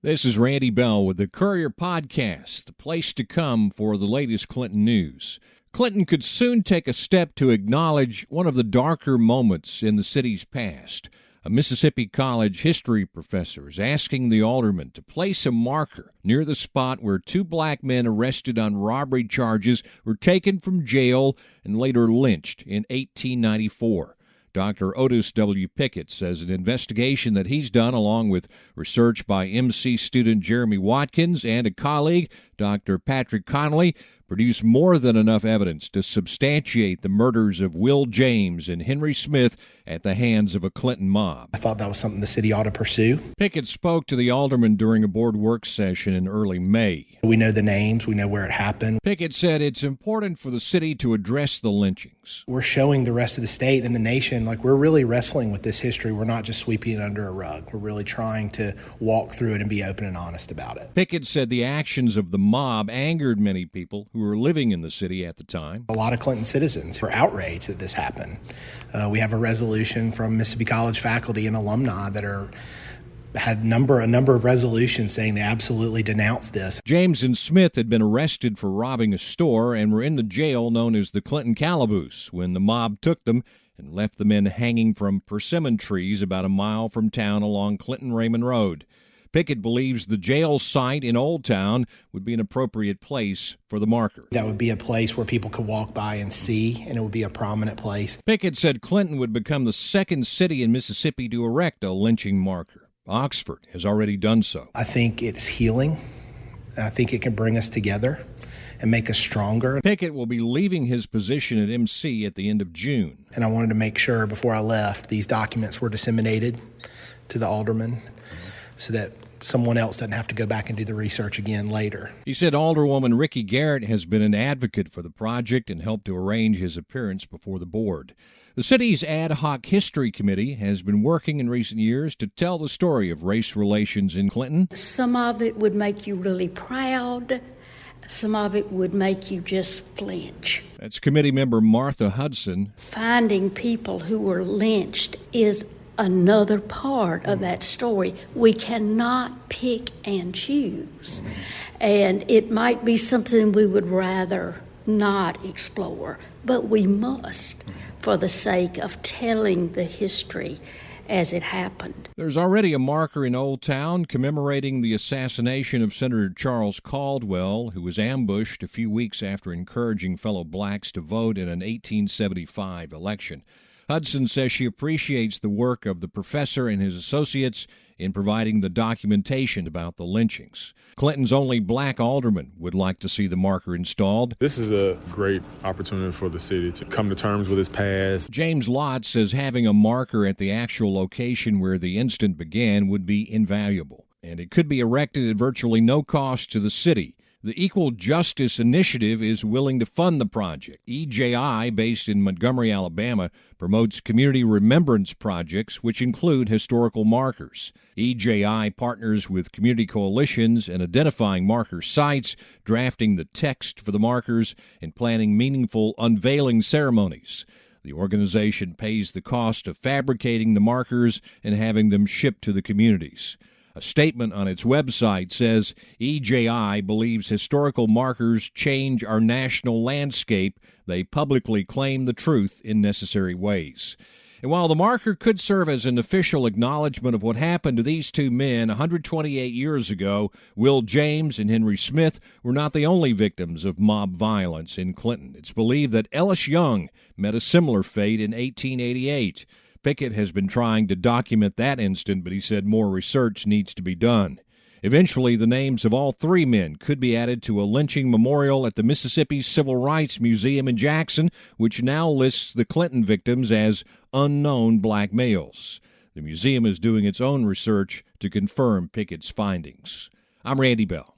This is Randy Bell with the Courier podcast, the place to come for the latest Clinton news. Clinton could soon take a step to acknowledge one of the darker moments in the city's past. A Mississippi College history professor is asking the aldermen to place a marker near the spot where two black men arrested on robbery charges were taken from jail and later lynched in 1894. Dr. Otis W. Pickett says an investigation that he's done, along with research by MC student Jeremy Watkins and a colleague, Dr. Patrick Connolly, produced more than enough evidence to substantiate the murders of Will James and Henry Smith at the hands of a Clinton mob. I thought that was something the city ought to pursue. Pickett spoke to the aldermen during a board work session in early May. We know the names, we know where it happened. Pickett said it's important for the city to address the lynchings. We're showing the rest of the state and the nation, like, we're really wrestling with this history. We're not just sweeping it under a rug. We're really trying to walk through it and be open and honest about it. Pickett said the actions of the mob angered many people who were living in the city at the time. A lot of Clinton citizens were outraged that this happened. We have a resolution from Mississippi College faculty and alumni that had a number of resolutions saying they absolutely denounced this. James and Smith had been arrested for robbing a store and were in the jail known as the Clinton Calaboose when the mob took them and left the men hanging from persimmon trees about a mile from town along Clinton-Raymond Road. Pickett believes the jail site in Old Town would be an appropriate place for the marker. That would be a place where people could walk by and see, and it would be a prominent place. Pickett said Clinton would become the second city in Mississippi to erect a lynching marker. Oxford has already done so. I think it's healing. I think it can bring us together and make us stronger. Pickett will be leaving his position at MC at the end of June. And I wanted to make sure before I left these documents were disseminated to the aldermen so that someone else doesn't have to go back and do the research again later. He said Alderwoman Ricky Garrett has been an advocate for the project and helped to arrange his appearance before the board. The city's ad hoc history committee has been working in recent years to tell the story of race relations in Clinton. Some of it would make you really proud. Some of it would make you just flinch. That's committee member Martha Hudson. Finding people who were lynched is another part of that story. We cannot pick and choose. And it might be something we would rather not explore, but we must for the sake of telling the history as it happened. There's already a marker in Old Town commemorating the assassination of Senator Charles Caldwell, who was ambushed a few weeks after encouraging fellow blacks to vote in an 1875 election. Hudson says she appreciates the work of the professor and his associates in providing the documentation about the lynchings. Clinton's only black alderman would like to see the marker installed. This is a great opportunity for the city to come to terms with its past. James Lott says having a marker at the actual location where the incident began would be invaluable, and it could be erected at virtually no cost to the city. The Equal Justice Initiative is willing to fund the project. EJI, based in Montgomery, Alabama, promotes community remembrance projects, which include historical markers. EJI partners with community coalitions in identifying marker sites, drafting the text for the markers, and planning meaningful unveiling ceremonies. The organization pays the cost of fabricating the markers and having them shipped to the communities. A statement on its website says EJI believes historical markers change our national landscape. They publicly claim the truth in necessary ways. And while the marker could serve as an official acknowledgement of what happened to these two men 128 years ago, Will James and Henry Smith were not the only victims of mob violence in Clinton. It's believed that Ellis Young met a similar fate in 1888. Pickett has been trying to document that incident, but he said more research needs to be done. Eventually, the names of all three men could be added to a lynching memorial at the Mississippi Civil Rights Museum in Jackson, which now lists the Clinton victims as unknown black males. The museum is doing its own research to confirm Pickett's findings. I'm Randy Bell.